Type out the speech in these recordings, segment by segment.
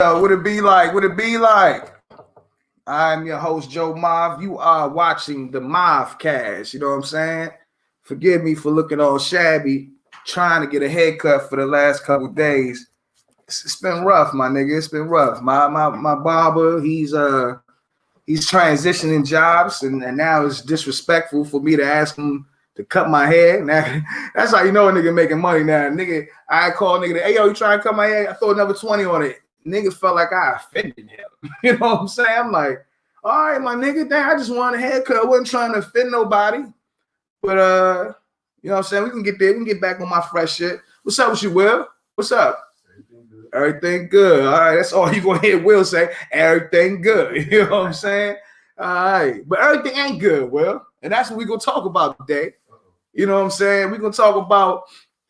Would it be like? Would it be like? I'm your host, JoMaf. You are watching the Maf Kast. You know what I'm saying? Forgive me for looking all shabby, trying to get a haircut for the last couple of days. It's been rough, my nigga. It's been rough. My barber, he's transitioning jobs, and now it's disrespectful for me to ask him to cut my hair. Now, that's how you know a nigga making money now. Nigga, I call nigga, hey, yo, you trying to cut my hair? I throw another 20 on it. Nigga felt like I offended him. You know what I'm saying? I'm like, all right, my nigga, damn, I just wanted a haircut. I wasn't trying to offend nobody. But, you know what I'm saying? We can get there. We can get back on my fresh shit. What's up with you, Will? What's up? Everything good. All right, that's all you gonna hear Will say. Everything good. You know what I'm saying? All right, but everything ain't good, Will, and that's what we gonna talk about today. You know what I'm saying? We're gonna talk about.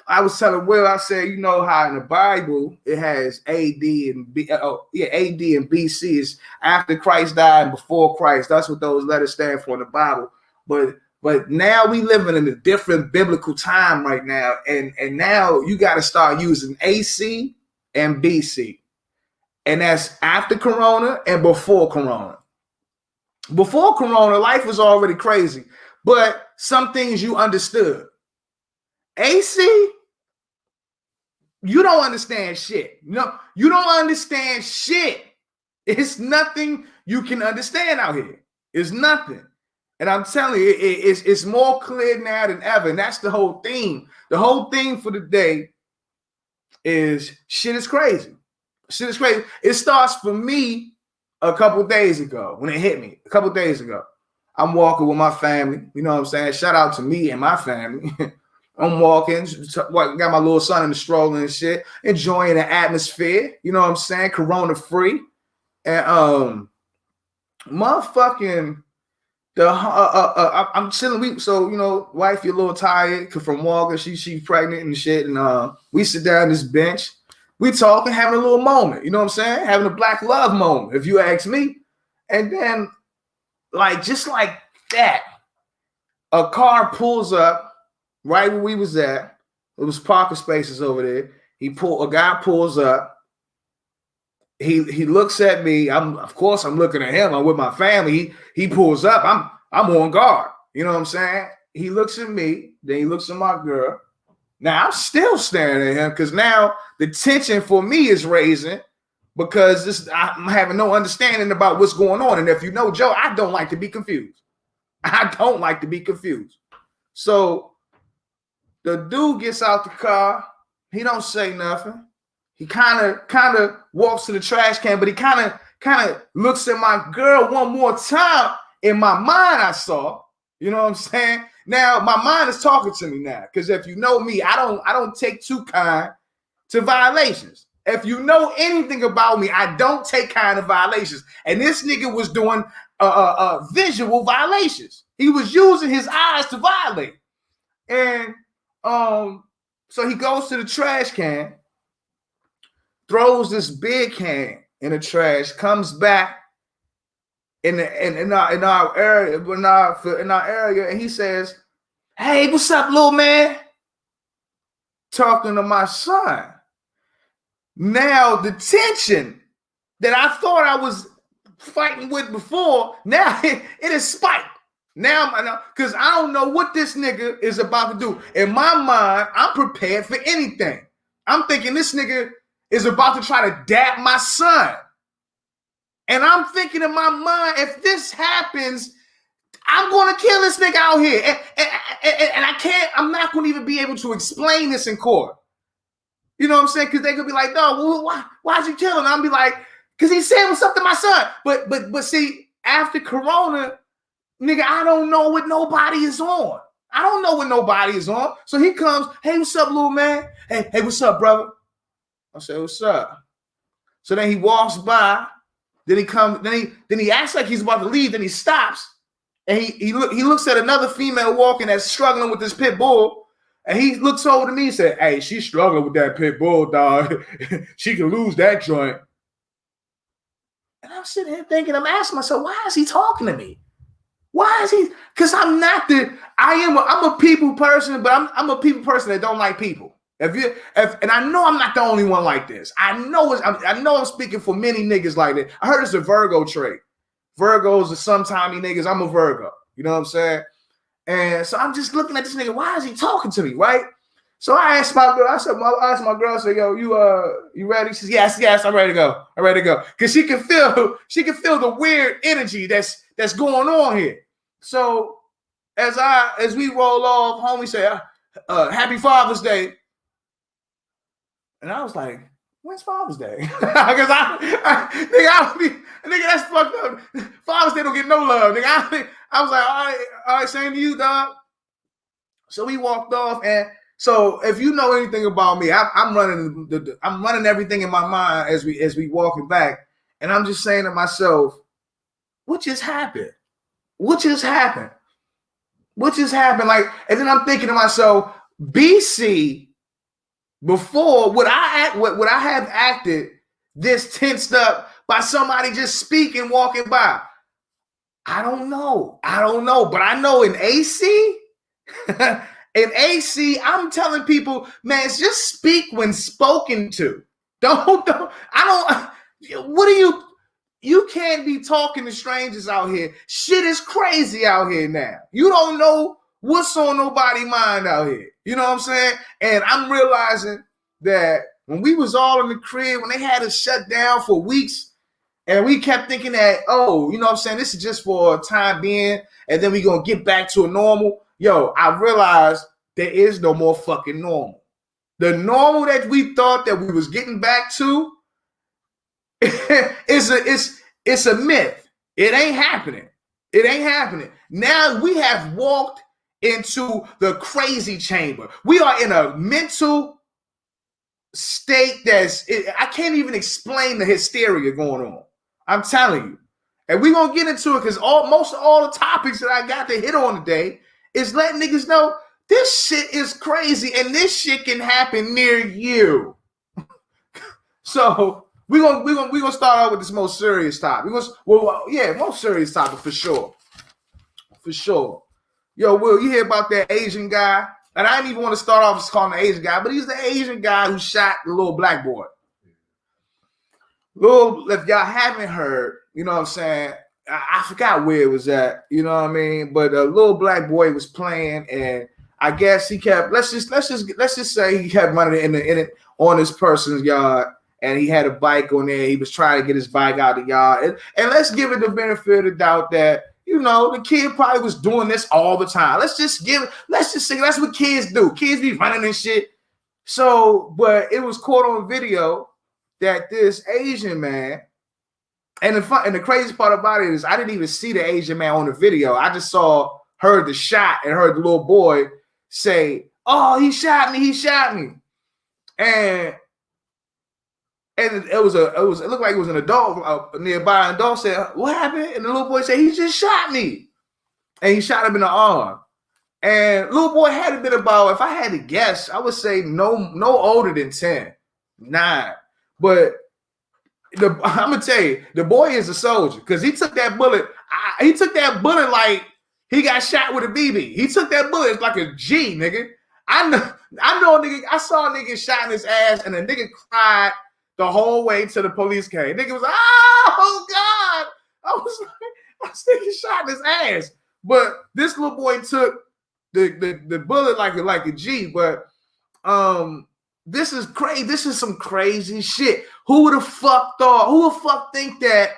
I was telling Will, I said, you know how in the Bible it has AD and AD and BC is after Christ died and before Christ. That's what those letters stand for in the Bible. But now we living in a different biblical time right now, and now you got to start using AC and BC, and that's after Corona and before Corona. Before Corona, life was already crazy, but some things you understood. AC, you don't understand shit. No, you don't understand shit. It's nothing you can understand out here. It's nothing. And I'm telling you, it's more clear now than ever. And that's the whole theme. The whole theme for the day is shit is crazy. Shit is crazy. It starts for me a couple days ago when it hit me. A couple days ago. I'm walking with my family. You know what I'm saying? Shout out to me and my family. I'm walking, got my little son in the stroller and shit, enjoying the atmosphere. You know what I'm saying? Corona free. And motherfucking I'm chilling. So you know, wife, you're a little tired from walking. She's pregnant and shit. And we sit down on this bench. We talking, having a little moment. You know what I'm saying? Having a black love moment, if you ask me. And then, like just like that, a car pulls up. Right where we was at, it was parking spaces over there. A guy pulls up. He looks at me. I'm looking at him. I'm with my family. He pulls up. I'm on guard. You know what I'm saying? He looks at me. Then he looks at my girl. Now I'm still staring at him because now the tension for me is raising because I'm having no understanding about what's going on. And if you know Joe, I don't like to be confused. I don't like to be confused. So the dude gets out the car. He don't say nothing. He kind of walks to the trash can, but he kind of looks at my girl one more time. In my mind, I saw, you know what I'm saying? Now my mind is talking to me now, because if you know me, I don't take too kind to violations. If you know anything about me, I don't take kind of violations. And this nigga was doing visual violations. He was using his eyes to violate. And so he goes to the trash can, throws this big can in the trash, comes back in our area, and he says, "Hey, what's up, little man?" Talking to my son. Now the tension that I thought I was fighting with before, now it is spiked. Now, because I don't know what this nigga is about to do. In my mind, I'm prepared for anything. I'm thinking this nigga is about to try to dab my son. And I'm thinking in my mind, if this happens, I'm going to kill this nigga out here. And I'm not going to even be able to explain this in court. You know what I'm saying? Because they could be like, no, well, why'd you kill him? I'll be like, because he said what's up to my son. But see, after Corona, nigga, I don't know what nobody is on. I don't know what nobody is on. So he comes, hey, what's up, little man? Hey, what's up, brother? I say, what's up? So then he walks by. Then he comes. Then he acts like he's about to leave. Then he stops, and he looks at another female walking that's struggling with this pit bull, and he looks over to me and said, "Hey, she's struggling with that pit bull, dog. She can lose that joint." And I'm sitting here thinking, I'm asking myself, why is he talking to me? Why is he? Because I'm a people person, but I'm a people person that don't like people. And I know I'm not the only one like this. I know I'm speaking for many niggas like that. I heard it's a Virgo trait. Virgos are sometimey niggas. I'm a Virgo. You know what I'm saying? And so I'm just looking at this nigga. Why is he talking to me, right? So I asked my girl. I asked my girl. I said, "Yo, you ready?" She says, "Yes, I'm ready to go. I'm ready to go." Because she can feel the weird energy that's going on here. So as we roll off, homie said, "Happy Father's Day," and I was like, "When's Father's Day?" Because nigga, that's fucked up. Father's Day don't get no love, nigga. I was like, all right, same to you, dog. So we walked off, and so if you know anything about me, I'm running everything in my mind as we walking back, and I'm just saying to myself, what just happened? What just happened? What just happened? Like, and then I'm thinking to myself, BC, before would I have acted this tensed up by somebody just speaking, walking by? I don't know. But I know in AC, I'm telling people, man, just speak when spoken to. You can't be talking to strangers out here. Shit is crazy out here now. You don't know what's on nobody's mind out here. You know what I'm saying? And I'm realizing that when we was all in the crib, when they had us shut down for weeks, and we kept thinking that, oh, you know what I'm saying, this is just for a time being, and then we gonna get back to a normal. Yo, I realized there is no more fucking normal. The normal that we thought that we was getting back to it's a myth. It ain't happening. Now we have walked into the crazy chamber. We are in a mental state I can't even explain the hysteria going on. I'm telling you. And we're going to get into it because most of all the topics that I got to hit on today is letting niggas know this shit is crazy and this shit can happen near you. So we're gonna start out with this most serious topic. Most serious topic for sure. For sure. Yo, Will, you hear about that Asian guy? And I didn't even want to start off as calling him the Asian guy, but he's the Asian guy who shot the little black boy. If y'all haven't heard, you know what I'm saying? I forgot where it was at, you know what I mean? But a little black boy was playing, and I guess he kept. Let's just say he kept running in it on this person's yard, and he had a bike on there. He was trying to get his bike out of the yard, and let's give it the benefit of the doubt that, you know, the kid probably was doing this all the time. Let's just say that's what kids do. Kids be running and shit. So, but it was caught on video that this Asian man, and the crazy part about it is I didn't even see the Asian man on the video. I just heard the shot and heard the little boy say, "Oh, he shot me." And it looked like it was an adult nearby. An adult said, "What happened?" And the little boy said, "He just shot me." And he shot him in the arm. And little boy had to been about, if I had to guess, I would say no older than 10, 9. But I'm gonna tell you, the boy is a soldier because he took that bullet. He took that bullet like he got shot with a BB. He took that bullet like a G, nigga. I know, nigga. I saw a nigga shot in his ass, and the nigga cried the whole way to the police came. Nigga was like, "Oh God!" I was thinking shot in his ass. But this little boy took the bullet like a G. But this is crazy. This is some crazy shit. Who would have think that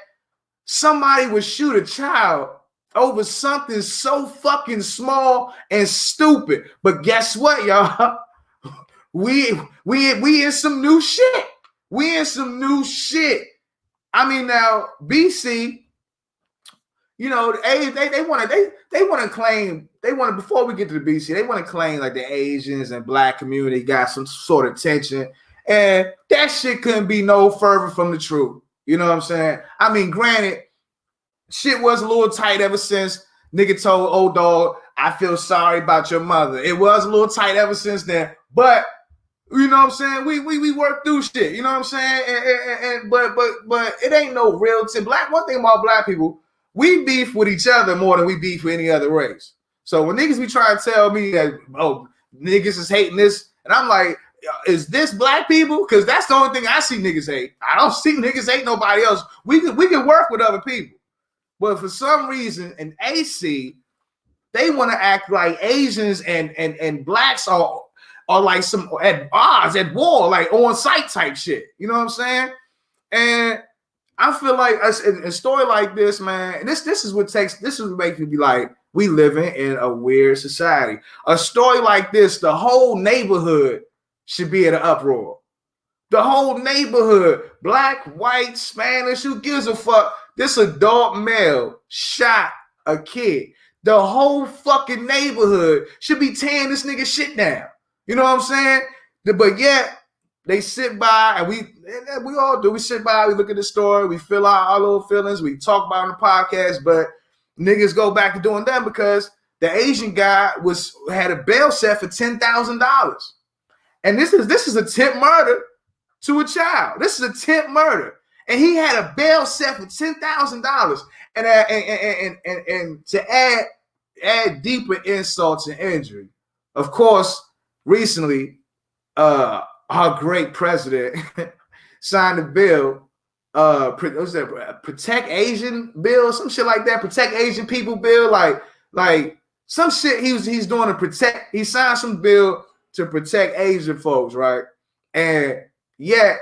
somebody would shoot a child over something so fucking small and stupid? But guess what, y'all? We in some new shit. We in some new shit. I mean, now BC, you know, they want to claim, before we get to the BC, they want to claim like the Asians and black community got some sort of tension, and that shit couldn't be no further from the truth. You know what I'm saying? I mean, granted, shit was a little tight ever since nigga told old dog, "I feel sorry about your mother." It was a little tight ever since then, but you know what I'm saying? We work through shit. You know what I'm saying? But it ain't no real one thing about black people, we beef with each other more than we beef with any other race. So when niggas be trying to tell me that, oh, niggas is hating this, and I'm like, is this black people? Because that's the only thing I see niggas hate. I don't see niggas hate nobody else. We can work with other people. But for some reason in AC, they want to act like Asians and blacks are like some at odds, at war, like on site type shit. You know what I'm saying? And I feel like a story like this, man, and this is what makes me be like, we living in a weird society. A story like this, the whole neighborhood should be in an uproar. The whole neighborhood, black, white, Spanish, who gives a fuck? This adult male shot a kid. The whole fucking neighborhood should be tearing this nigga shit down. You know what I'm saying? But yet, they sit by, and we all do. We sit by, we look at the story, we fill out our little feelings, we talk about it on the podcast, but niggas go back to doing that because the Asian guy had a bail set for $10,000. And this is attempt murder to a child. This is attempt murder. And he had a bail set for $10,000. And to add deeper insults and injury, of course, recently, our great president signed a bill, Protect Asian bill, some shit like that, Protect Asian People bill, like some shit he's doing to protect. He signed some bill to protect Asian folks, right? And yet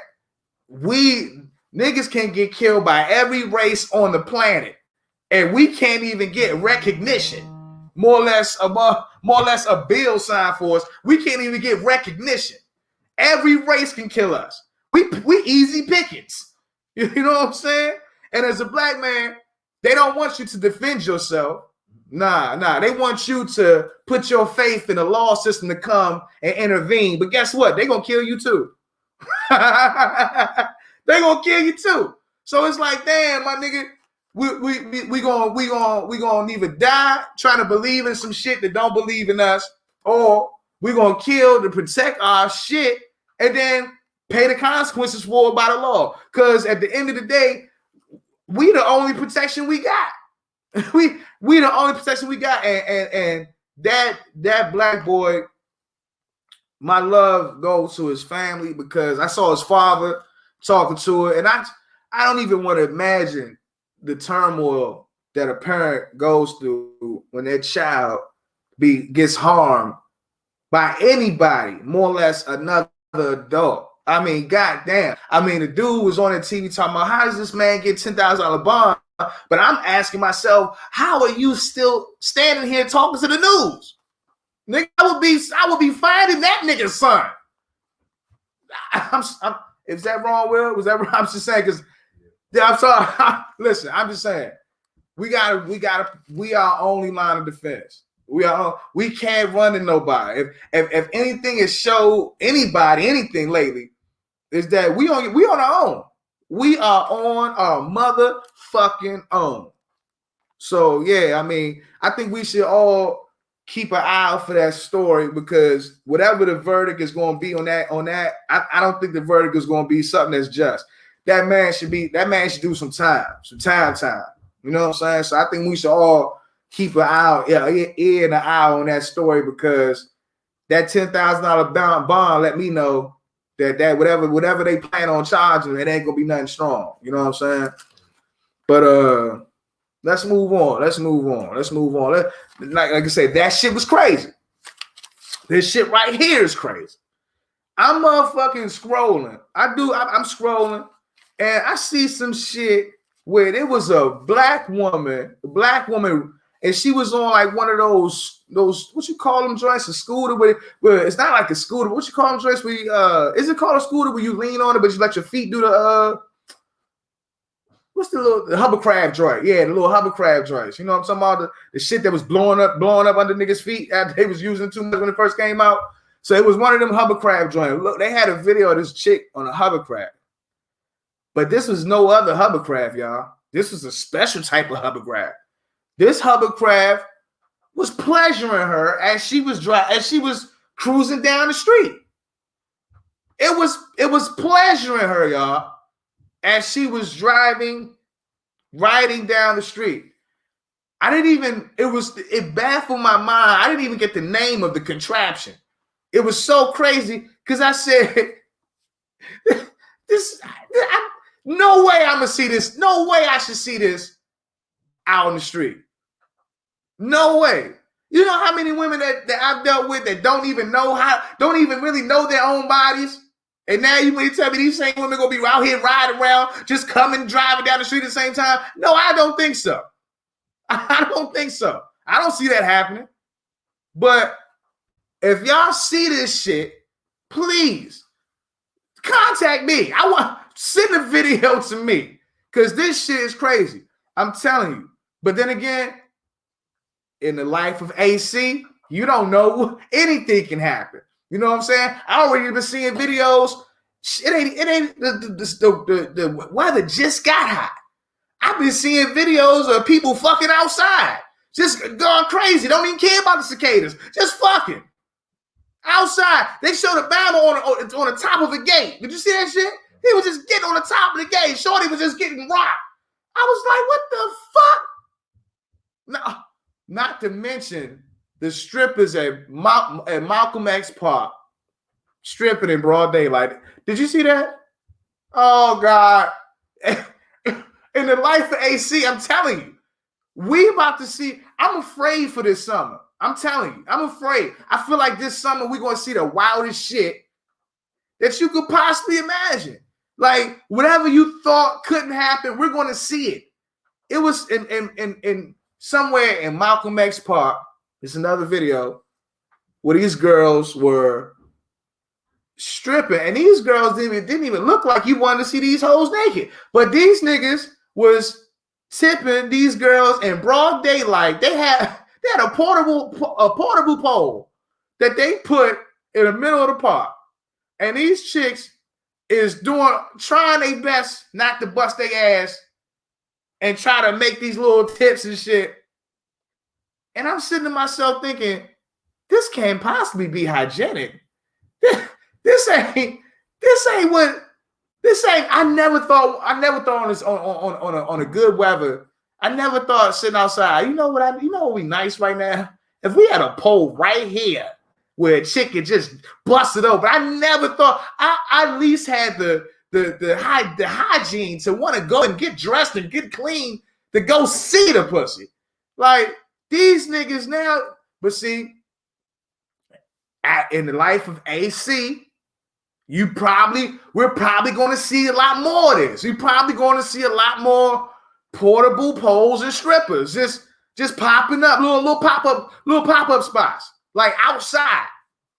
we niggas can get killed by every race on the planet, and we can't even get recognition. More or less a bill signed for us. We can't even get recognition. Every race can kill us. We easy pickings. You know what I'm saying? And as a black man, they don't want you to defend yourself. Nah. They want you to put your faith in the law system to come and intervene. But guess what? They're gonna kill you too. They're gonna kill you too. So it's like, damn, my nigga, we gonna either die trying to believe in some shit that don't believe in us, or we're gonna kill to protect our shit and then pay the consequences for it by the law. Because at the end of the day, we the only protection we got. we the only protection we got. And that black boy, my love goes to his family, because I saw his father talking to her, and I don't even want to imagine the turmoil that a parent goes through when their child gets harmed by anybody, more or less another adult. I mean, goddamn. I mean, the dude was on the TV talking about, how does this man get $10,000 bond? But I'm asking myself, how are you still standing here talking to the news? Nigga, I would be finding that nigga's son. Is that wrong, Will? Was that wrong? I'm just saying, because I'm sorry. Listen, I'm just saying, we are only line of defense. We can't run to nobody. If anything has showed anybody anything lately, is that we on our own. We are on our motherfucking own. So yeah, I mean, I think we should all keep an eye out for that story, because whatever the verdict is going to be on that, I don't think the verdict is going to be something that's just. That man should do some time. You know what I'm saying? So I think we should all keep an eye, ear and an eye on that story, because that $10,000 bond let me know that whatever they plan on charging, it ain't gonna be nothing strong. You know what I'm saying? But let's move on. Like I said, that shit was crazy. This shit right here is crazy. I'm motherfucking scrolling. I'm scrolling, and I see some shit where there was a black woman, and she was on like one of those what you call them joints, a scooter where it's not like a scooter. What you call them joints where is it called a scooter where you lean on it but you let your feet do the what's the hovercraft joint? Yeah, the little hovercraft joints. You know what I'm talking about? The shit that was blowing up under niggas' feet after they was using too much when it first came out. So it was one of them hovercraft joints. Look, they had a video of this chick on a hovercraft. But this was no other hovercraft, y'all. This was a special type of hovercraft. This hovercraft was pleasuring her as she was cruising down the street. It was pleasuring her, y'all, as she was riding down the street. It baffled my mind. I didn't even get the name of the contraption. It was so crazy Because I said, no way I'm gonna see this. No way I should see this out on the street. No way. You know how many women that I've dealt with that don't even really know their own bodies? And now you may tell me these same women gonna be out here riding around, just coming, driving down the street at the same time? No, I don't think so. I don't think so. I don't see that happening. But if y'all see this shit, please contact me. Send a video to me, because this shit is crazy. I'm telling you. But then again, in the life of AC, you don't know, anything can happen. You know what I'm saying? I already been seeing videos. It ain't the weather just got hot. I've been seeing videos of people fucking outside, just going crazy. Don't even care about the cicadas, just fucking outside. They showed Obama on the top of a gate. Did you see that shit? He was just getting on the top of the gate. Shorty was just getting rocked. I was like, what the fuck? No, not to mention the strippers at Malcolm X Park stripping in broad daylight. Did you see that? Oh, God. In the life of AC, I'm telling you, we about to see. I'm afraid for this summer. I'm telling you, I'm afraid. I feel like this summer we're going to see the wildest shit that you could possibly imagine. Like, whatever you thought couldn't happen, we're going to see it. It was in somewhere in Malcolm X Park. It's another video where these girls were stripping, and these girls didn't even look like you wanted to see these hoes naked. But these niggas was tipping these girls in broad daylight. They had a portable pole that they put in the middle of the park, and these chicks is trying their best not to bust their ass and try to make these little tips and shit. And I'm sitting to myself thinking, this can't possibly be hygienic. This ain't. I never thought on a good weather. I never thought sitting outside. You know what would be nice right now? If we had a pole right here where a chick could just bust it open. I never thought. I at least had the hygiene to want to go and get dressed and get clean to go see the pussy. Like these niggas now. But see, in the life of AC, we're probably going to see a lot more of this. We're probably going to see a lot more portable poles and strippers just popping up, little pop-up spots like outside.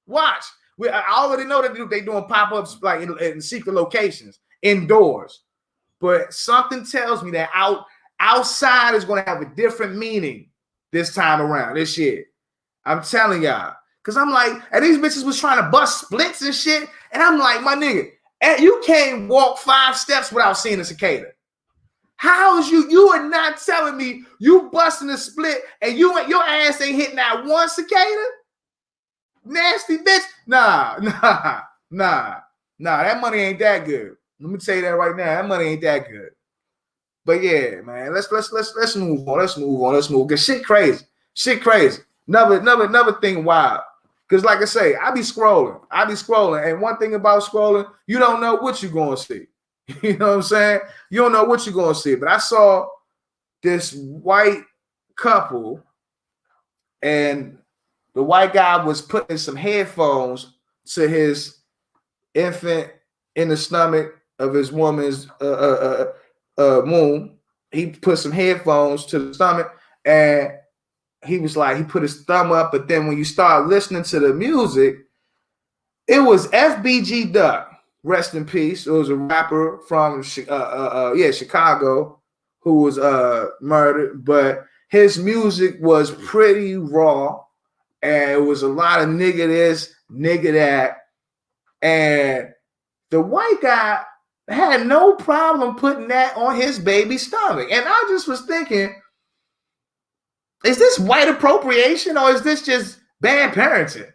Watch. I already know that they doing pop-ups like in secret locations, indoors. But something tells me that outside is going to have a different meaning this time around, this year. I'm telling y'all. Because I'm like, and these bitches was trying to bust splits and shit. And I'm like, my nigga, you can't walk 5 steps without seeing a cicada. How is you are not telling me you busting a split and your ass ain't hitting that one cicada? Nasty bitch. Nah. That money ain't that good. Let me tell you that right now. That money ain't that good. But yeah, man, let's move on. Let's move. Cause shit crazy. Another thing wild. Because like I say, I be scrolling. And one thing about scrolling, you don't know what you're going to see. You know what I'm saying? You don't know what you're going to see. But I saw this white couple, and the white guy was putting some headphones to his infant in the stomach of his woman's womb. He put some headphones to the stomach, and he was like, he put his thumb up, but then when you start listening to the music, it was FBG Duck, rest in peace. It was a rapper from Chicago who was murdered, but his music was pretty raw, and it was a lot of nigga this, nigga that, and the white guy had no problem putting that on his baby's stomach. And I just was thinking, is this white appropriation or is this just bad parenting?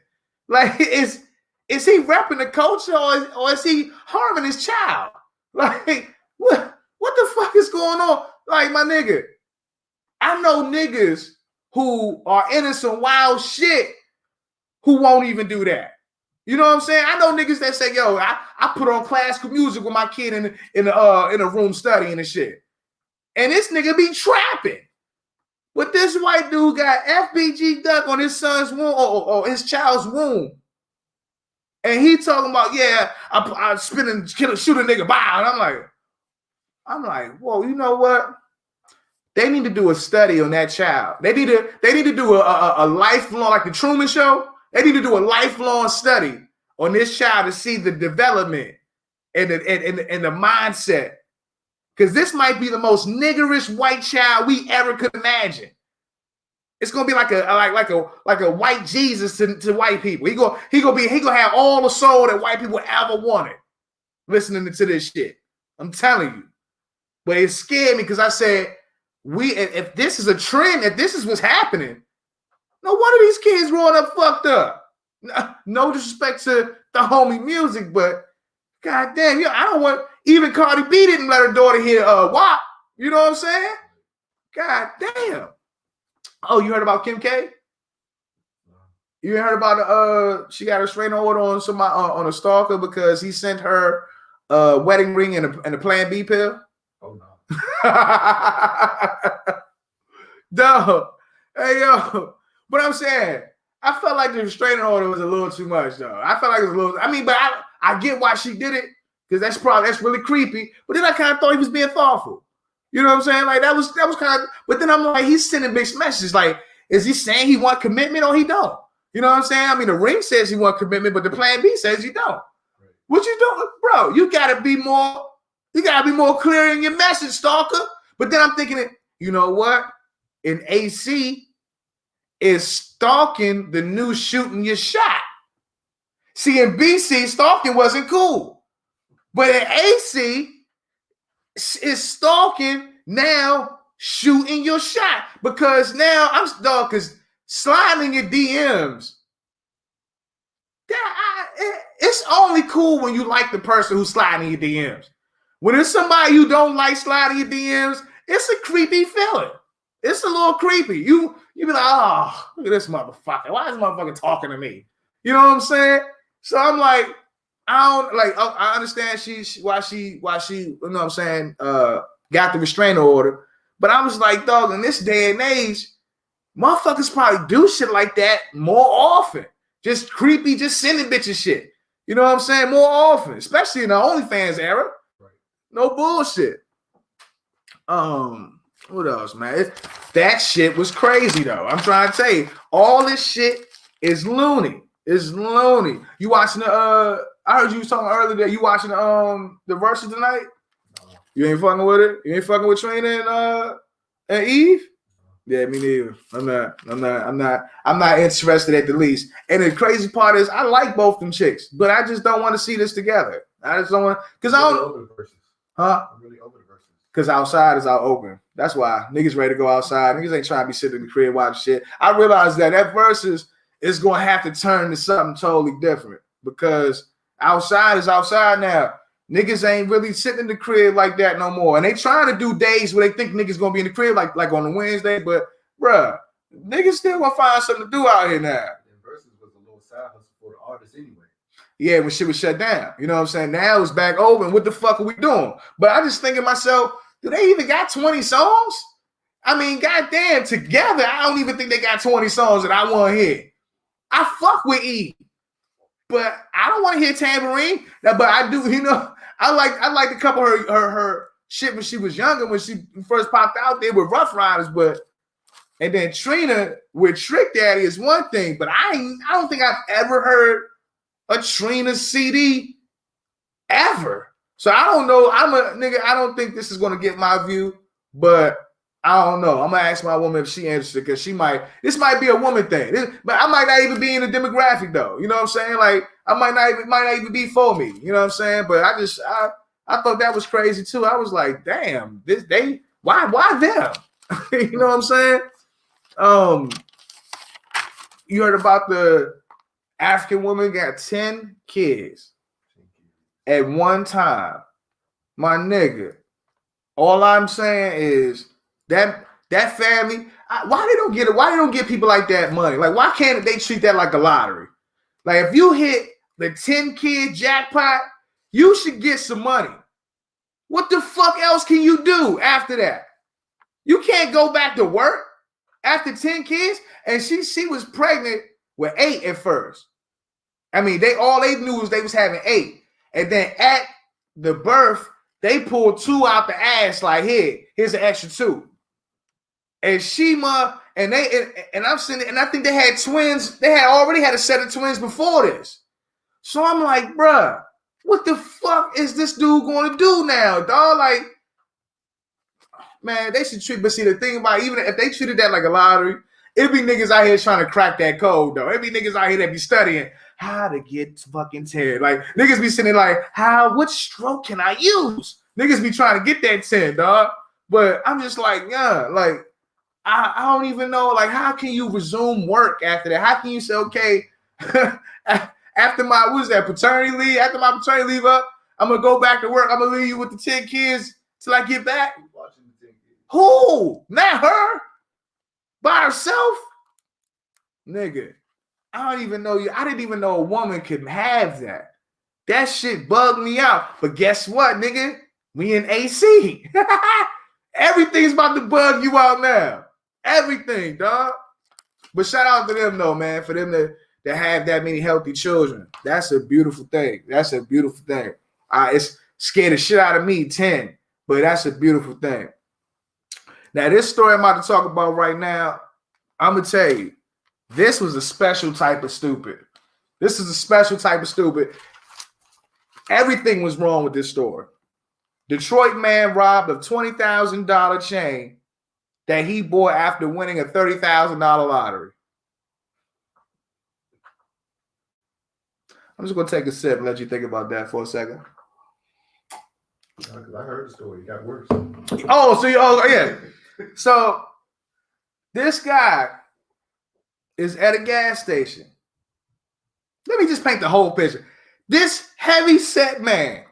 Like, is he repping the culture or is he harming his child? Like, what the fuck is going on? Like, my nigga, I know niggas who are into some wild shit who won't even do that. You know what I'm saying? I know niggas that say, yo, I put on classical music with my kid in a room studying and shit. And this nigga be trapping. But this white dude got FBG Duck on his son's womb or his child's womb. And he talking about, yeah, I spin and shoot a nigga, bow. And I'm like, whoa, you know what? They need to do a study on that child. They need to do a lifelong, like the Truman Show. They need to do a lifelong study on this child to see the development and the mindset. Because this might be the most niggerish white child we ever could imagine. It's gonna be like a white Jesus to white people. He gonna have all the soul that white people ever wanted. Listening to this shit, I'm telling you. But it scared me because I said, if this is a trend, if this is what's happening, no wonder these kids growing up fucked up. No disrespect to the homie music, but goddamn, I don't want. Even Cardi B didn't let her daughter hear WAP. You know what I'm saying? God damn. Oh, you heard about Kim K? You heard about she got a restraining order on somebody on a stalker because he sent her a wedding ring and a Plan B pill? Oh no. Duh. Hey yo. But I'm saying, I felt like the restraining order was a little too much, though. I felt like it was a little. I mean, but I get why she did it because that's really creepy. But then I kind of thought he was being thoughtful. You know what I'm saying? Like that was kind of. But then I'm like, he's sending mixed messages. Like, is he saying he want commitment or he don't? You know what I'm saying? I mean, the ring says he want commitment, but the Plan B says he don't. Right. What you doing, bro? You gotta be more. You gotta be more clear in your message, stalker. But then I'm thinking, you know what? In AC is stalking the new shooting your shot. See, in BC, stalking wasn't cool. But in AC, is stalking now shooting your shot. Because now I'm because sliding your DMs. It's only cool when you like the person who's sliding your DMs. When it's somebody you don't like sliding your DMs, it's a creepy feeling. It's a little creepy. You be like, oh, look at this motherfucker. Why is this motherfucker talking to me? You know what I'm saying? So I'm like, I understand why she, you know what I'm saying, got the restraining order. But I was like, dog, in this day and age, motherfuckers probably do shit like that more often. Just creepy, just sending bitches shit. You know what I'm saying? More often, especially in the OnlyFans era. Right. No bullshit. What else, man? That shit was crazy, though. I'm trying to tell you, all this shit is loony. It's loony. You watching the? I heard you was talking earlier that you watching the verses tonight. No. You ain't fucking with it. You ain't fucking with Trina and Eve. Yeah, me neither. I'm not interested at the least. And the crazy part is, I like both them chicks, but I just don't want to see this together. I just don't want because I don't. Huh? I'm really over the verses. Because outside is out open. That's why niggas ready to go outside. Niggas ain't trying to be sitting in the crib watching shit. I realize that versus is going to have to turn to something totally different because outside is outside now. Niggas ain't really sitting in the crib like that no more. And they trying to do days where they think niggas going to be in the crib like on a Wednesday. But, bruh, niggas still going to find something to do out here now. And versus was a little side hustle for the artists anyway. Yeah, when shit was shut down. You know what I'm saying? Now it's back open. What the fuck are we doing? But I just think to myself, do they even got 20 songs? I mean, goddamn, together, I don't even think they got 20 songs that I want to hear. I fuck with E, but I don't want to hear Tambourine. But I do, you know, I like a couple of her shit when she was younger, when she first popped out there with Rough Riders, and then Trina with Trick Daddy is one thing, but I don't think I've ever heard a Trina CD ever. So I don't know. I'm a nigga. I don't think this is gonna get my view, but I don't know. I'm gonna ask my woman if she interested because this might be a woman thing. But I might not even be in the demographic though. You know what I'm saying? Like I might not even be for me. You know what I'm saying? But I thought that was crazy too. I was like, damn, why them? You know what I'm saying? You heard about the African woman got 10 kids at one time. My nigga, all I'm saying is that family, why they don't get it? Why they don't get people like that money? Like, why can't they treat that like a lottery? Like, if you hit the 10-kid jackpot, you should get some money. What the fuck else can you do after that? You can't go back to work after 10 kids. And she was pregnant with 8 at first. I mean, all they knew was they was having 8. And then at the birth, they pulled 2 out the ass like, here's an extra 2. And and I'm sitting, and I think they had twins. They had already had a set of twins before this. So I'm like, bruh, what the fuck is this dude going to do now, dog? Like, man, they should treat. But see, the thing about even if they treated that like a lottery, it'd be niggas out here trying to crack that code, though. It'd be niggas out here that be studying how to get fucking 10. Like, niggas be sitting like, what stroke can I use? Niggas be trying to get that 10, dog. But I'm just like, yeah, like, I don't even know, like, how can you resume work after that? How can you say, okay, after my, what is that, paternity leave? After my paternity leave up, I'm going to go back to work. I'm going to leave you with the 10 kids till I get back. Who? Not her? By herself? Nigga, I don't even know you. I didn't even know a woman could have that. That shit bugged me out. But guess what, nigga? We in AC. Everything's about to bug you out now. Everything, dog. But shout out to them, though, man, for them to have that many healthy children. That's a beautiful thing. That's a beautiful thing. It's scared the shit out of me, 10. But that's a beautiful thing. Now, this story I'm about to talk about right now, I'm going to tell you, this was a special type of stupid. This is a special type of stupid. Everything was wrong with this story. Detroit man robbed a $20,000 chain that he bought after winning a $30,000 lottery. I'm just going to take a sip and let you think about that for a second. Because I heard the story. It got worse. Yeah. So this guy is at a gas station. Let me just paint the whole picture. This heavy set man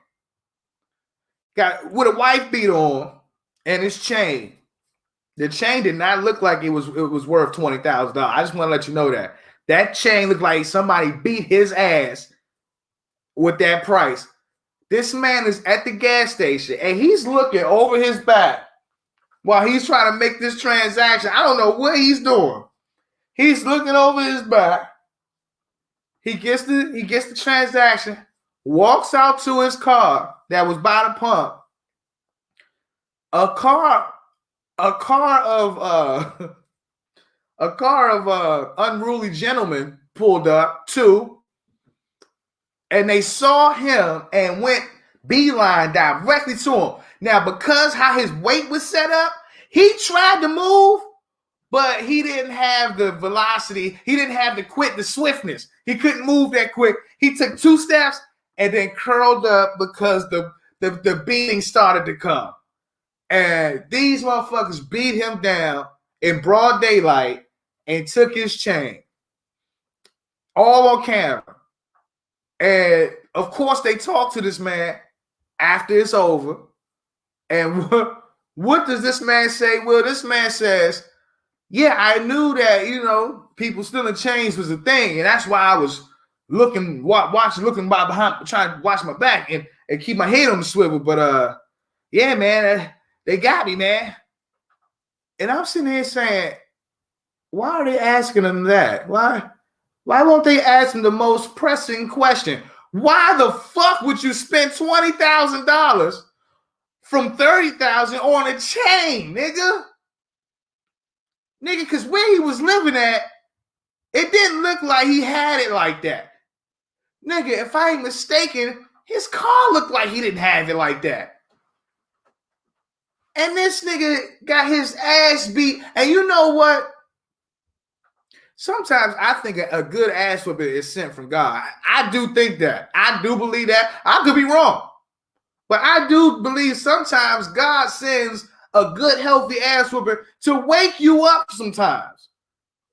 got with a wife beat on and his chain. The chain did not look like it was worth $20,000. I just want to let you know that. That chain looked like somebody beat his ass with that price. This man is at the gas station and he's looking over his back while he's trying to make this transaction. I don't know what he's doing. He's looking over his back. He gets the transaction, walks out to his car that was by the pump. A car of unruly gentlemen pulled up too, and they saw him and went beeline directly to him. Now, because how his weight was set up, he tried to move, but he didn't have the velocity. He didn't have the swiftness. He couldn't move that quick. He took 2 steps and then curled up because the beating started to come. And these motherfuckers beat him down in broad daylight and took his chain. All on camera. And of course, they talked to this man after it's over. And what does this man say? Well, this man says, yeah, I knew that, people stealing chains was a thing. And that's why I was looking by behind, trying to watch my back and keep my head on the swivel. But yeah, man, they got me, man. And I'm sitting here saying, why are they asking him that? Why won't they ask him the most pressing question? Why the fuck would you spend $20,000 from $30,000 on a chain, nigga? Nigga, because where he was living at, it didn't look like he had it like that. Nigga, if I ain't mistaken, his car looked like he didn't have it like that. And this nigga got his ass beat. And you know what? Sometimes I think a good ass whooping is sent from God. I do think that. I do believe that. I could be wrong. But I do believe sometimes God sends a good, healthy ass whooping to wake you up sometimes.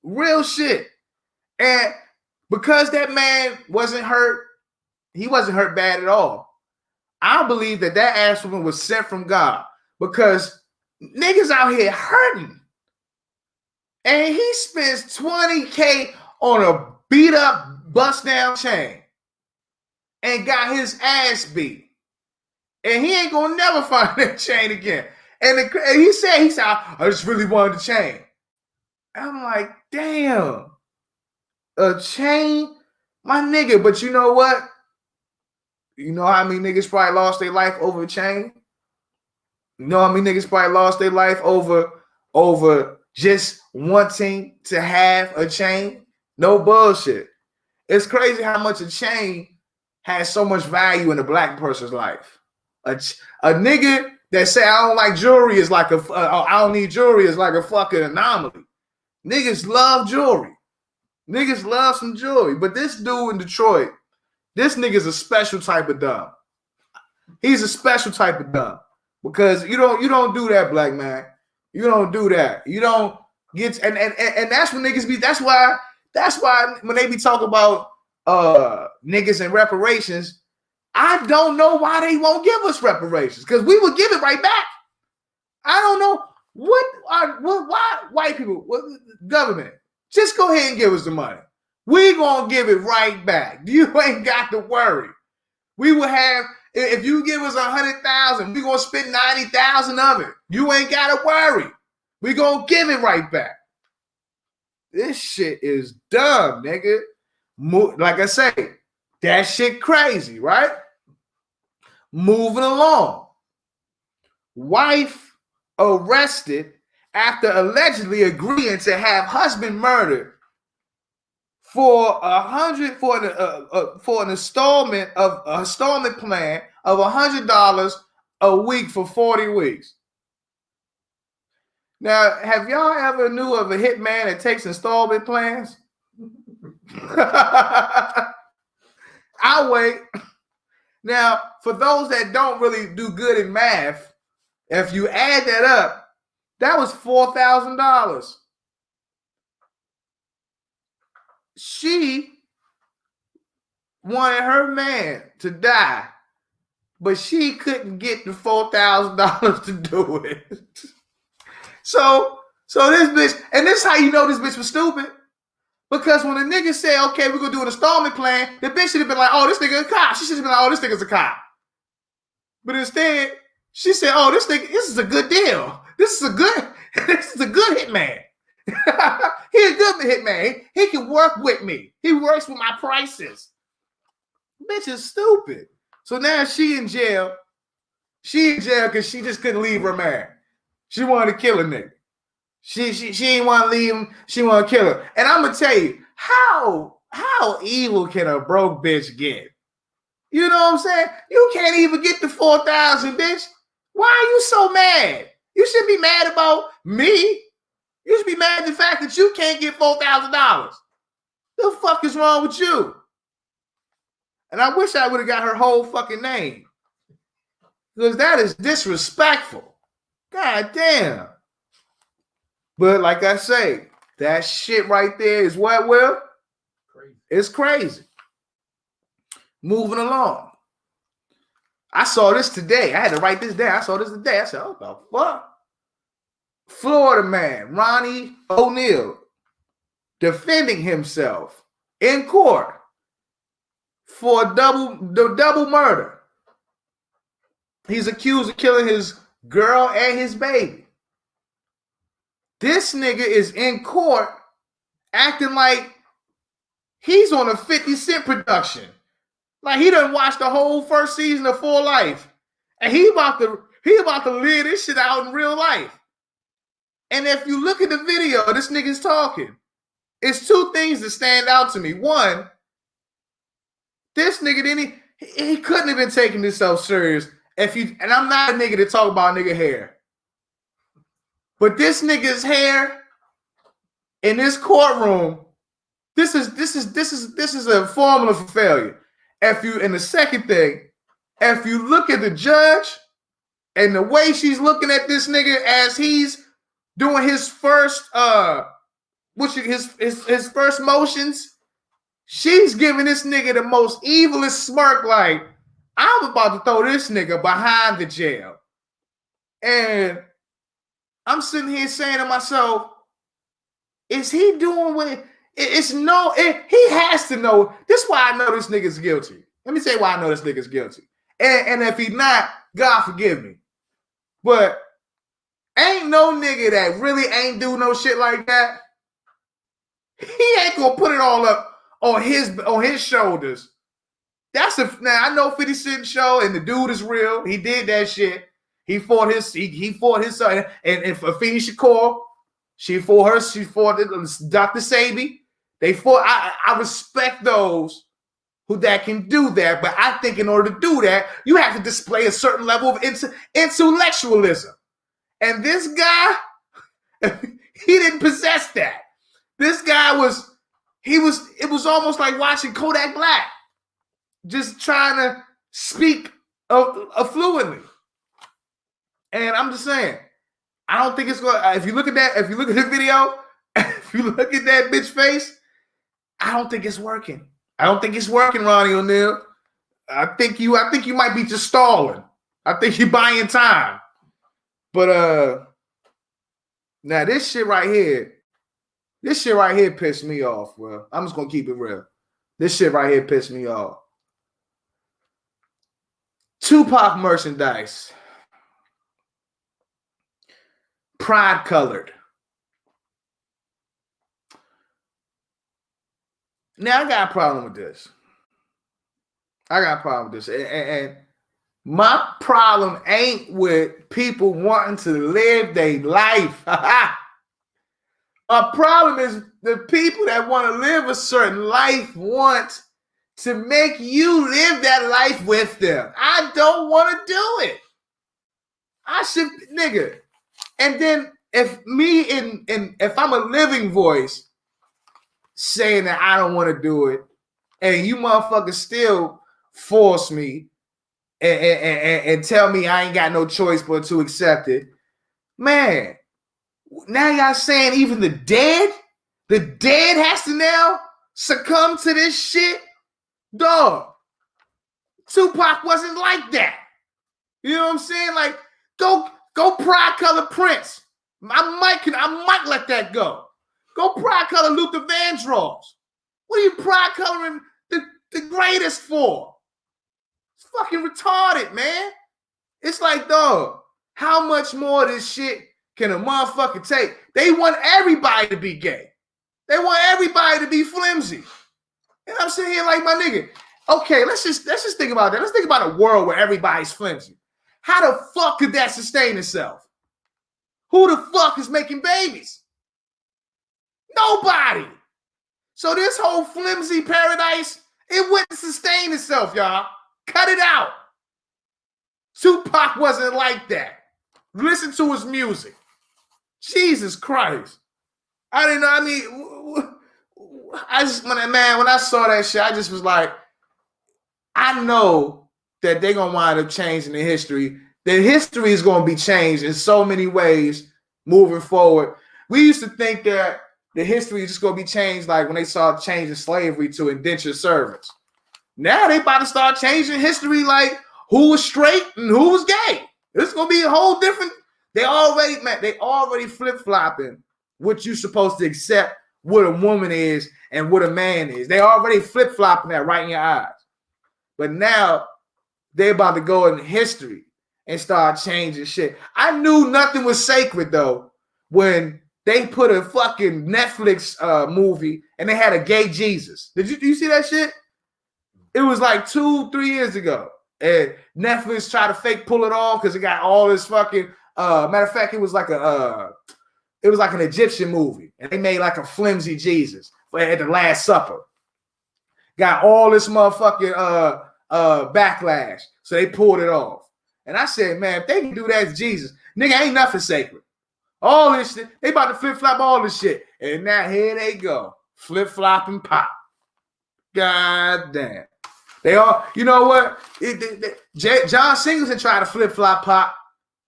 Real shit. And because that man wasn't hurt, he wasn't hurt bad at all. I believe that ass whooping was sent from God because niggas out here hurting. And he spends $20K on a beat up, bust down chain. and got his ass beat. And he ain't gonna never find that chain again. And he said, I just really wanted the chain. I'm like, damn, a chain? My nigga, but you know what? You know how many niggas probably lost their life over a chain? You know how many niggas probably lost their life over just wanting to have a chain? No bullshit. It's crazy how much a chain has so much value in a black person's life. A nigga that say I don't like jewelry is like I don't need jewelry is like a fucking anomaly. Niggas love jewelry. Niggas love some jewelry. But this dude in Detroit, this nigga's a special type of dumb. He's a special type of dumb. Because you don't do that, black man. You don't do that. You don't get and that's when niggas be that's why when they be talking about niggas and reparations, I don't know why they won't give us reparations. Because we would give it right back. I don't know why white people, government, just go ahead and give us the money. We gonna give it right back. You ain't got to worry. We will have, if you give us 100,000, we gonna spend 90,000 of it. You ain't gotta worry. We gonna give it right back. This shit is dumb, nigga. Like I say, that shit crazy, right? Moving along. Wife arrested after allegedly agreeing to have husband murdered for an installment plan of $100 a week for 40 weeks. Now, have y'all ever knew of a hitman that takes installment plans? I'll wait. Now, for those that don't really do good in math, if you add that up, that was $4,000. She wanted her man to die, but she couldn't get the $4,000 to do it. So this bitch, and this is how you know this bitch was stupid. Because when the nigga said, okay, we're gonna do an installment plan, the bitch should have been like, oh, this nigga a cop. She should have been like, oh, this nigga's a cop. But instead, she said, oh, this is a good deal. This is a good hitman. He a good hitman. He can work with me. He works with my prices. Bitch is stupid. So now she in jail. She in jail because she just couldn't leave her man. She wanted to kill a nigga. She didn't want to leave him. She wanted to kill her. And I'm gonna tell you, how evil can a broke bitch get? You know what I'm saying? You can't even get the 4,000, bitch. Why are you so mad? You shouldn't be mad about me. You should be mad at the fact that you can't get $4,000. The fuck is wrong with you? And I wish I would have got her whole fucking name. Because that is disrespectful. God damn. But like I say, that shit right there is what, Will? Crazy. It's crazy. Moving along. I saw this today. I had to write this down. I saw this today. I said, what the fuck? Florida man, Ronnie O'Neal, defending himself in court for double murder. He's accused of killing his girl and his baby. This nigga is in court acting like he's on a 50 Cent production. Like he done watched the whole first season of Full Life. And he about to live this shit out in real life. And if you look at the video, this nigga's talking. It's two things that stand out to me. One, this nigga he couldn't have been taking this so serious and I'm not a nigga to talk about nigga hair. But this nigga's hair in this courtroom, this is a formula for failure. And the second thing, if you look at the judge and the way she's looking at this nigga as he's doing his first his first motions, she's giving this nigga the most evilest smirk, like I'm about to throw this nigga behind the jail. And I'm sitting here saying to myself, is he doing what he has to know. This is why I know this nigga's guilty. Let me say why I know this nigga's guilty. And if he's not, God forgive me. But ain't no nigga that really ain't do no shit like that. He ain't gonna put it all up on his shoulders. Now I know 50 Cent show, and the dude is real. He did that shit. He fought his son, and for Afeni Shakur, she fought Dr. Sabi. They fought. I respect those that can do that, but I think in order to do that, you have to display a certain level of intellectualism. And this guy, he didn't possess that. This guy it was almost like watching Kodak Black, just trying to speak fluently. And I'm just saying, I don't think it's going to, if you look at the video, if you look at that bitch face, I don't think it's working. I don't think it's working, Ronnie O'Neal. I think you might be just stalling. I think you're buying time. But now this shit right here pissed me off, bro. I'm just gonna keep it real. This shit right here pissed me off. Tupac merchandise. Pride colored. Now I got a problem with this. And my problem ain't with people wanting to live their life. My problem is the people that want to live a certain life want to make you live that life with them. I don't want to do it. I should, nigga. And then if I'm a living voice saying that I don't want to do it, and you motherfuckers still force me and tell me I ain't got no choice but to accept it, man, now y'all saying even the dead has to now succumb to this shit? Dog, Tupac wasn't like that. You know what I'm saying? Like, go pride color Prince. I might let that go. Go pride color Luther Vandross. What are you pride coloring the greatest for? It's fucking retarded, man. It's like, dog, how much more of this shit can a motherfucker take? They want everybody to be gay. They want everybody to be flimsy. And I'm sitting here like, my nigga, okay, let's just think about that. Let's think about a world where everybody's flimsy. How the fuck could that sustain itself? Who the fuck is making babies? Nobody. So this whole flimsy paradise, it wouldn't sustain itself, y'all. Cut it out. Tupac wasn't like that. Listen to his music. Jesus Christ. I didn't know. I mean, when I saw that shit, I just was like, I know that they're going to wind up changing the history. The history is going to be changed in so many ways moving forward. We used to think that the history is just going to be changed like when they saw changing slavery to indentured servants. Now they about to start changing history like who was straight and who was gay. It's going to be a whole different. They already flip-flopping what you're supposed to accept what a woman is and what a man is. They already flip-flopping that right in your eyes. But now they're about to go in history and start changing shit. I knew nothing was sacred though when they put a fucking Netflix movie and they had a gay Jesus. Do you see that shit? It was like 2-3 years ago. And Netflix tried to fake pull it off because it got all this fucking matter of fact, it was like an Egyptian movie. And they made like a flimsy Jesus at the Last Supper. Got all this motherfucking backlash. So they pulled it off. And I said, man, if they can do that to Jesus, nigga, ain't nothing sacred. All this shit, they about to flip-flop all this shit. And now here they go. Flip-flop and pop. God damn. They all, you know what? John Singleton tried to flip-flop pop.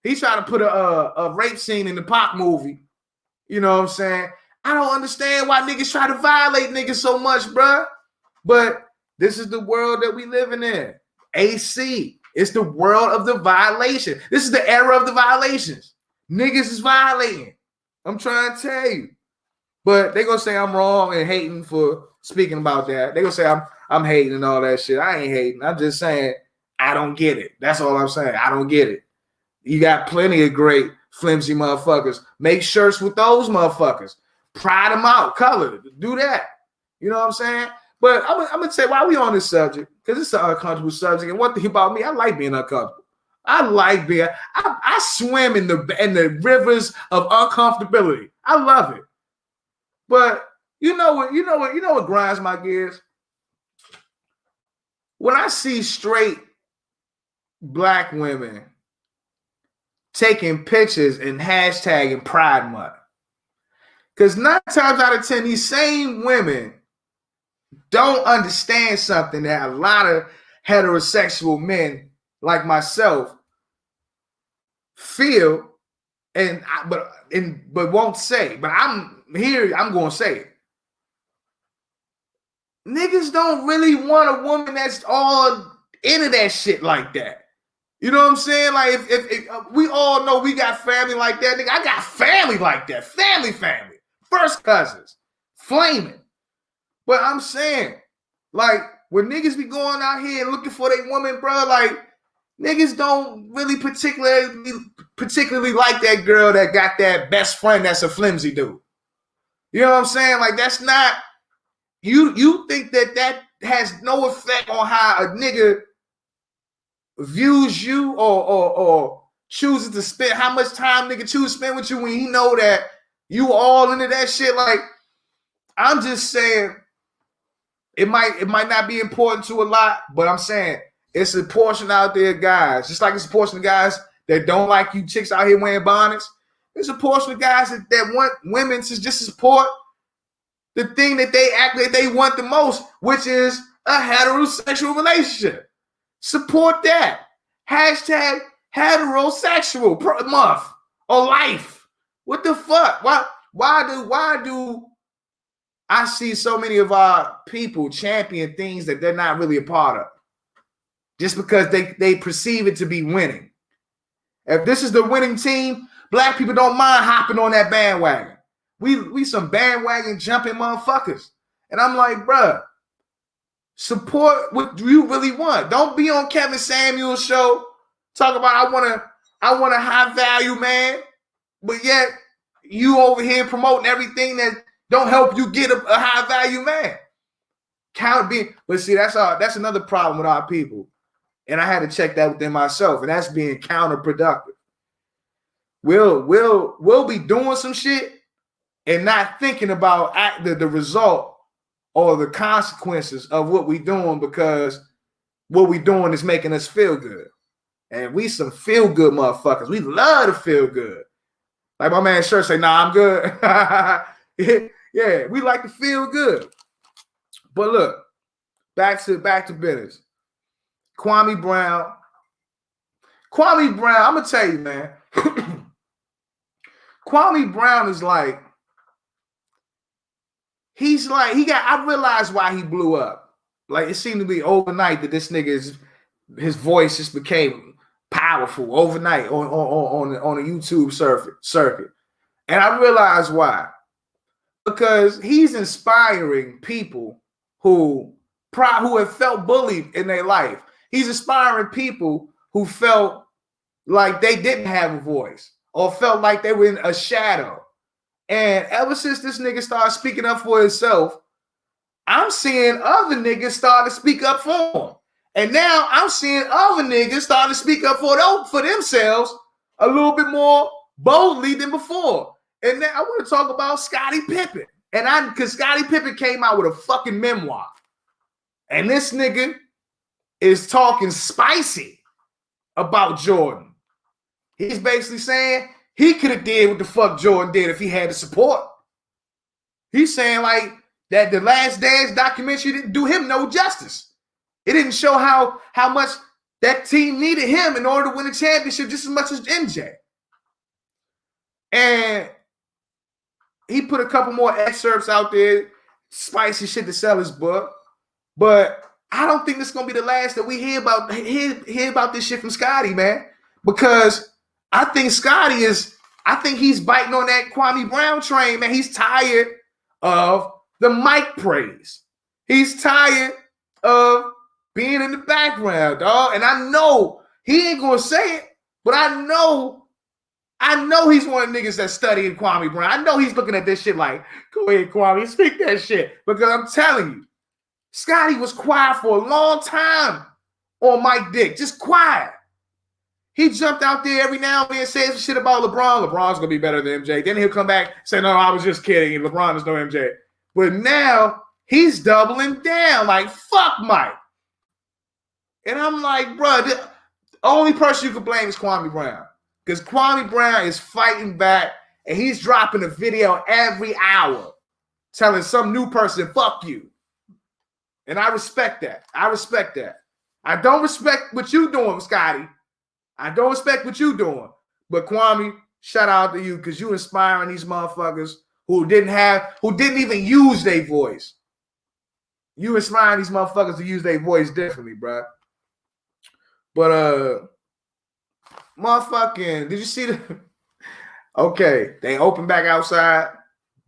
He tried to put a rape scene in the Pop movie. You know what I'm saying? I don't understand why niggas try to violate niggas so much, bruh. But this is the world that we living in. AC. It's the world of the violation. This is the era of the violations. Niggas is violating. I'm trying to tell you. But they gonna say I'm wrong and hating for speaking about that. They gonna say I'm hating and all that shit. I ain't hating. I'm just saying I don't get it. That's all I'm saying. I don't get it. You got plenty of great flimsy motherfuckers. Make shirts with those motherfuckers. Pry them out, color. Do that. You know what I'm saying? But I'm gonna tell you why we on this subject, because it's an uncomfortable subject. And one thing about me, I like being uncomfortable. I like being. I swim in the rivers of uncomfortability. I love it. But you know what grinds my gears? When I see straight black women taking pictures and hashtagging Pride Month. Because 9 times out of 10, these same women don't understand something that a lot of heterosexual men like myself feel but won't say. But I'm going to say it. Niggas don't really want a woman that's all into that shit like that. You know what I'm saying? Like, if we all know we got family like that, nigga. I got family like that. Family. First cousins. Flaming. But I'm saying, like, when niggas be going out here and looking for their woman, bro, like, niggas don't really particularly like that girl that got that best friend that's a flimsy dude. You know what I'm saying? Like, that's not... You think that has no effect on how a nigga views you or chooses to spend, how much time nigga choose to spend with you when he know that you all into that shit. Like, I'm just saying it might not be important to a lot, but I'm saying it's a portion out there, guys. Just like it's a portion of guys that don't like you chicks out here wearing bonnets. There's a portion of guys that want women to just support the thing that they want the most, which is a heterosexual relationship. Support that. Hashtag heterosexual month or life. What the fuck? Why do I see so many of our people champion things that they're not really a part of? Just because they perceive it to be winning. If this is the winning team, black people don't mind hopping on that bandwagon. We some bandwagon jumping motherfuckers. And I'm like, bruh, support what you really want. Don't be on Kevin Samuel's show talk about I want a high value man, but yet you over here promoting everything that don't help you get a high value man. But see, that's another problem with our people. And I had to check that within myself, and that's being counterproductive. We'll be doing some shit and not thinking about the result or the consequences of what we're doing, because what we're doing is making us feel good. And we some feel good motherfuckers. We love to feel good. Like my man Shirt say, nah, I'm good. Yeah, we like to feel good. But look, back to business. Kwame Brown, I'm gonna tell you, man. Kwame Brown is like, I realized why he blew up. Like, it seemed to be overnight that this nigga his voice just became powerful overnight on a YouTube circuit. And I realized why. Because he's inspiring people who have felt bullied in their life. He's inspiring people who felt like they didn't have a voice or felt like they were in a shadow. And ever since this nigga started speaking up for himself, I'm seeing other niggas start to speak up for him. And now I'm seeing other niggas start to speak up for themselves a little bit more boldly than before. And now I want to talk about Scottie Pippen. Because Scottie Pippen came out with a fucking memoir. And this nigga is talking spicy about Jordan. He's basically saying he could have did what the fuck Jordan did if he had the support. He's saying like that the Last Dance documentary didn't do him no justice. It didn't show how much that team needed him in order to win a championship just as much as MJ. And he put a couple more excerpts out there, spicy shit to sell his book. But I don't think this is gonna be the last that we hear about this shit from Scotty, man. Because I think he's biting on that Kwame Brown train, man. He's tired of the mic praise. He's tired of being in the background, dog. And I know he ain't gonna say it, but I know he's one of the niggas that's studying Kwame Brown. I know he's looking at this shit like, go ahead, Kwame, speak that shit. Because I'm telling you, Scotty was quiet for a long time on Mike Dick, just quiet. He jumped out there every now and then, said some shit about LeBron. LeBron's gonna be better than MJ. Then he'll come back and say, no, I was just kidding. LeBron is no MJ. But now he's doubling down, like, fuck Mike. And I'm like, bro, the only person you can blame is Kwame Brown. Because Kwame Brown is fighting back and he's dropping a video every hour telling some new person, fuck you. And I respect that. I respect that. I don't respect what you doing, Scotty. I don't respect what you doing. But Kwame, shout out to you because you inspiring these motherfuckers who didn't even use their voice. You inspiring these motherfuckers to use their voice differently, bro. But motherfucking, did you see the okay, they open back outside.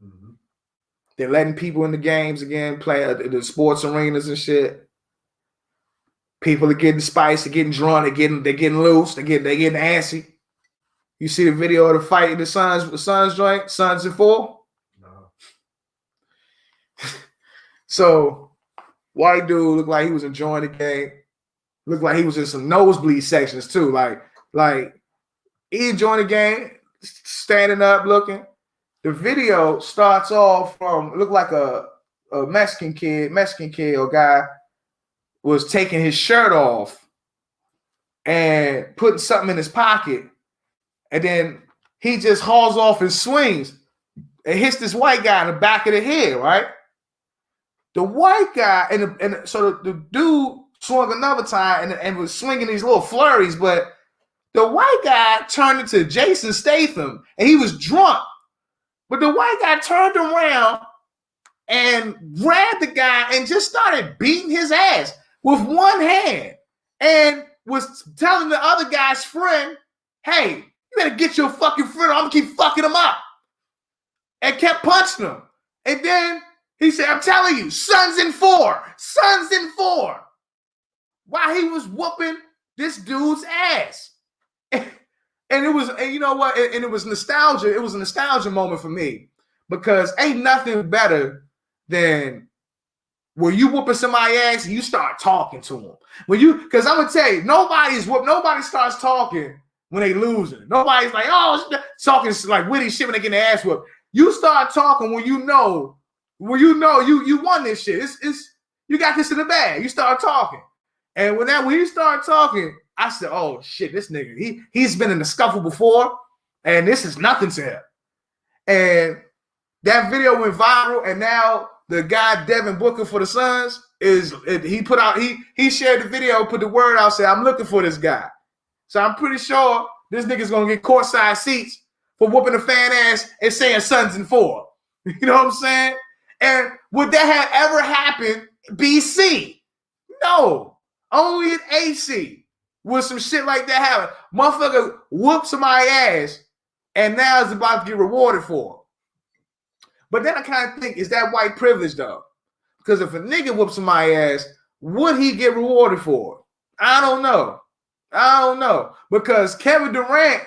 Mm-hmm. They're letting people in the games again, play the sports arenas and shit. People are getting spiced, they're getting drunk, they're getting loose, they're getting antsy. You see the video of the fight in the Suns joint, Suns and 4? No. So, white dude looked like he was enjoying the game. Looked like he was in some nosebleed sections too. Like he enjoying the game, standing up, looking. The video starts off from looked like a Mexican kid or guy was taking his shirt off and putting something in his pocket, and then he just hauls off and swings and hits this white guy in the back of the head, right? The white guy, and so the dude swung another time and was swinging these little flurries, but the white guy turned into Jason Statham, and he was drunk. But the white guy turned around and grabbed the guy and just started beating his ass with one hand and was telling the other guy's friend, hey, you better get your fucking friend or I'm going to keep fucking him up. And kept punching him. And then he said, I'm telling you, Suns in 4. Suns in 4. While he was whooping this dude's ass. And it was, and you know what? And it was nostalgia. It was a nostalgia moment for me because ain't nothing better than when you whooping somebody's ass and you start talking to them. Because I'm gonna tell you, nobody starts talking when they losing. Nobody's like, oh, talking like witty shit when they get their ass whooped. You start talking when you know you won this shit. It's you got this in the bag. You start talking, and when you start talking. I said, oh, shit, this nigga, he's been in the scuffle before, and this is nothing to him. And that video went viral, and now the guy, Devin Booker for the Suns, he shared the video, put the word out, said, I'm looking for this guy. So I'm pretty sure this nigga's going to get courtside seats for whooping a fan ass and saying Suns in 4. You know what I'm saying? And would that have ever happened BC? No, only in AC. With some shit like that happen. Motherfucker whoop somebody's ass and now is about to get rewarded for it. But then I kind of think, is that white privilege though? Because if a nigga whoops somebody's ass, would he get rewarded for it? I don't know. Because Kevin Durant,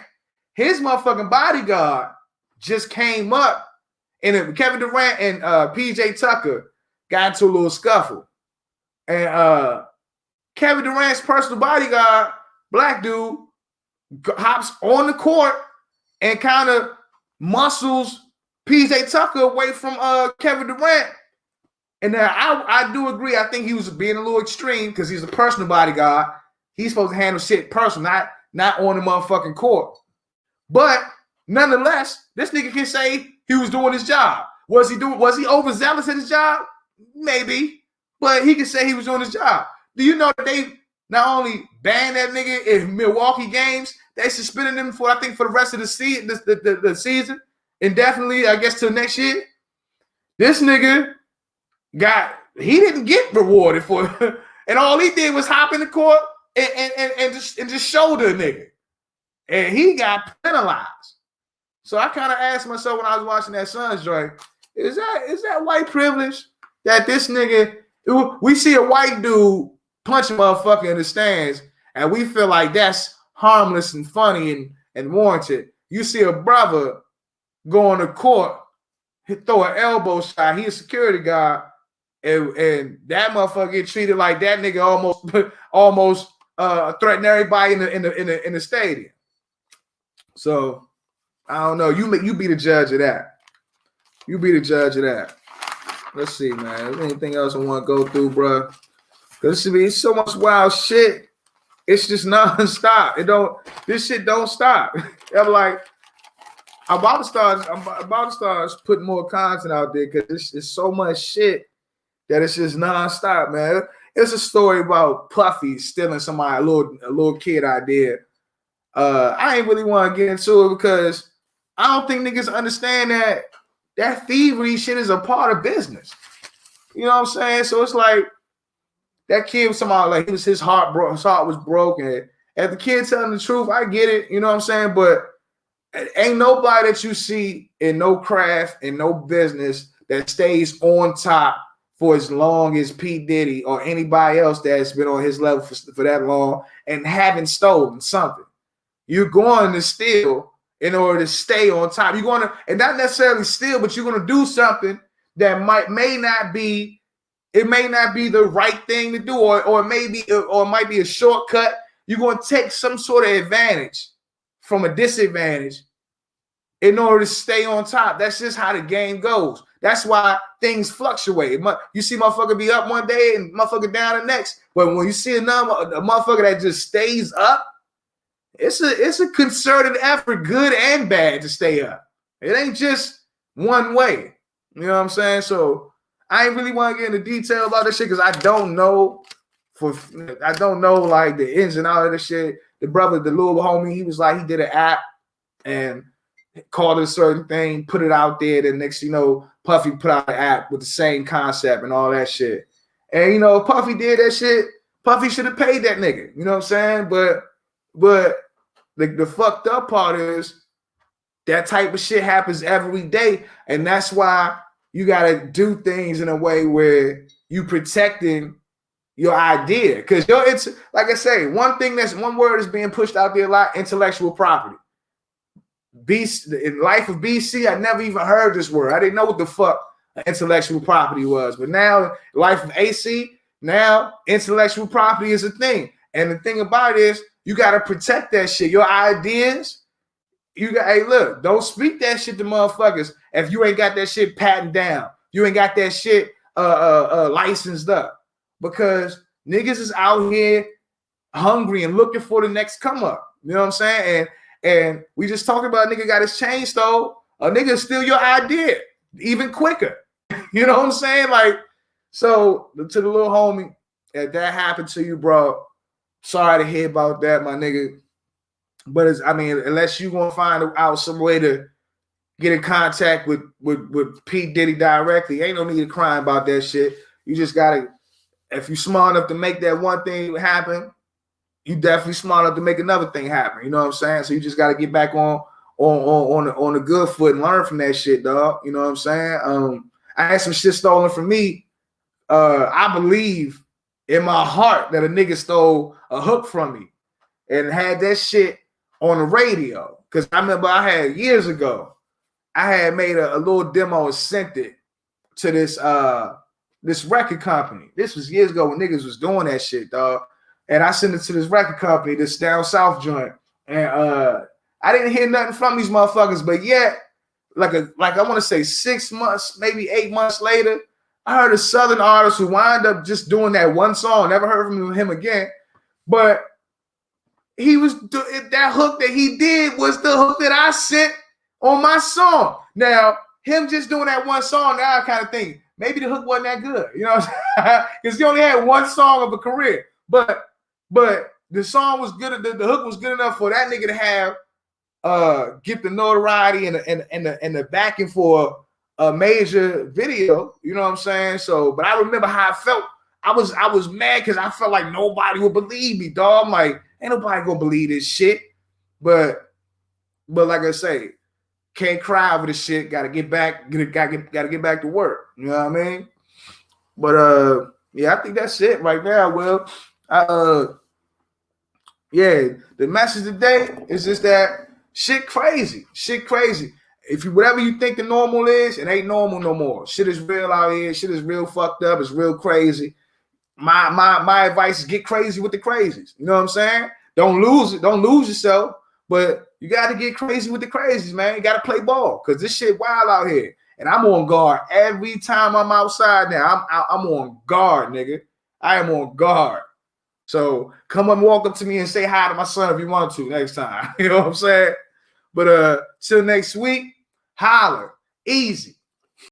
his motherfucking bodyguard just came up and Kevin Durant and PJ Tucker got into a little scuffle. And Kevin Durant's personal bodyguard, black dude, hops on the court and kind of muscles PJ Tucker away from Kevin Durant. And now I do agree. I think he was being a little extreme because he's a personal bodyguard. He's supposed to handle shit personal, not on the motherfucking court. But nonetheless, this nigga can say he was doing his job. Was he overzealous at his job? Maybe. But he can say he was doing his job. Do you know that they not only banned that nigga in Milwaukee games, they suspended him for the rest of the season, indefinitely, I guess, till next year? This nigga he didn't get rewarded for it. And all he did was hop in the court and just shoulder a nigga. And he got penalized. So I kind of asked myself when I was watching that Suns joint, is that white privilege that this nigga We see a white dude punch a motherfucker in the stands, and we feel like that's harmless and funny and warranted. You see a brother go on the court, throw an elbow shot. He a security guard, and that motherfucker get treated like that nigga almost threatened everybody in the stadium. So I don't know. You be the judge of that. You be the judge of that. Let's see, man. Is there anything else I want to go through, bro? Because it's so much wild shit. It's just non-stop. This shit don't stop. I'm like, I'm about to start putting more content out there because it's so much shit that it's just non-stop, man. It's a story about Puffy stealing somebody, a little kid idea. I ain't really want to get into it because I don't think niggas understand that thievery shit is a part of business. You know what I'm saying? So it's like that kid was somehow like his heart was broken. And the kid telling the truth, I get it. You know what I'm saying? But ain't nobody that you see in no craft and no business that stays on top for as long as P. Diddy or anybody else that's been on his level for that long and haven't stolen something. You're going to steal in order to stay on top. You're going to, and not necessarily steal, but you're going to do something that may not be the right thing to do, or it might be a shortcut. You're going to take some sort of advantage from a disadvantage in order to stay on top. That's just how the game goes. That's why things fluctuate. You see motherfucker be up one day and motherfucker down the next. But when you see a motherfucker that just stays up, it's a concerted effort, good and bad, to stay up. It ain't just one way. You know what I'm saying? So I ain't really want to get into detail about this shit because I don't know like the ins and outs of this shit. The brother, the little homie, he was like, he did an app and called it a certain thing, put it out there. Then next, Puffy put out an app with the same concept and all that shit. And if Puffy did that shit, Puffy should have paid that nigga. You know what I'm saying? But the fucked up part is that type of shit happens every day, and that's why you gotta do things in a way where you protecting your idea. Because it's like I say, one word is being pushed out there a lot: intellectual property. In life of BC, I never even heard this word. I didn't know what the fuck intellectual property was. But now, life of AC, now intellectual property is a thing. And the thing about it is, you gotta protect that shit. Your ideas, hey, look, don't speak that shit to motherfuckers if you ain't got that shit patented down. You ain't got that shit licensed up. Because niggas is out here hungry and looking for the next come up. You know what I'm saying? And we just talking about a nigga got his chain stole. A nigga steal your idea even quicker. You know what I'm saying? Like, so to the little homie, if that happened to you, bro, sorry to hear about that, my nigga. But unless you gonna find out some way to get in contact with P. Diddy directly, ain't no need to cry about that shit. You just gotta, if you smart enough to make that one thing happen, you definitely smart enough to make another thing happen. You know what I'm saying? So you just gotta get back on the good foot and learn from that shit, dog. You know what I'm saying? I had some shit stolen from me. I believe in my heart that a nigga stole a hook from me and had that shit on the radio. Because I remember I had years ago, I had made a little demo and sent it to this record company. This was years ago when niggas was doing that shit, dog. And I sent it to this record company, this down south joint. And I didn't hear nothing from these motherfuckers, but yet, like I want to say 6 months, maybe 8 months later, I heard a Southern artist who wound up just doing that one song. Never heard from him again. But he was that hook that he did was the hook that I sent on my song. Now, him just doing that one song, now I kind of think maybe the hook wasn't that good, you know what I'm saying? Because he only had one song of a career. But the song was good, the hook was good enough for that nigga to have get the notoriety and the backing for a major video, you know what I'm saying? So, but I remember how I felt. I was mad because I felt like nobody would believe me, dog. I'm like, ain't nobody gonna believe this shit. But like I say, can't cry over this shit. Gotta get back to work. You know what I mean? But Yeah, I think that's it right now. Well, yeah, the message today is just that shit crazy. Shit crazy. If you whatever you think the normal is, it ain't normal no more. Shit is real out here. Shit is real fucked up. It's real crazy. My advice is get crazy with the crazies. You know what I'm saying? Don't lose it. Don't lose yourself. But you got to get crazy with the crazies, man. You got to play ball because this shit wild out here. And I'm on guard every time I'm outside now. I'm on guard, nigga. I am on guard. So come and walk up to me and say hi to my son if you want to next time. You know what I'm saying? But till next week, holler. Easy.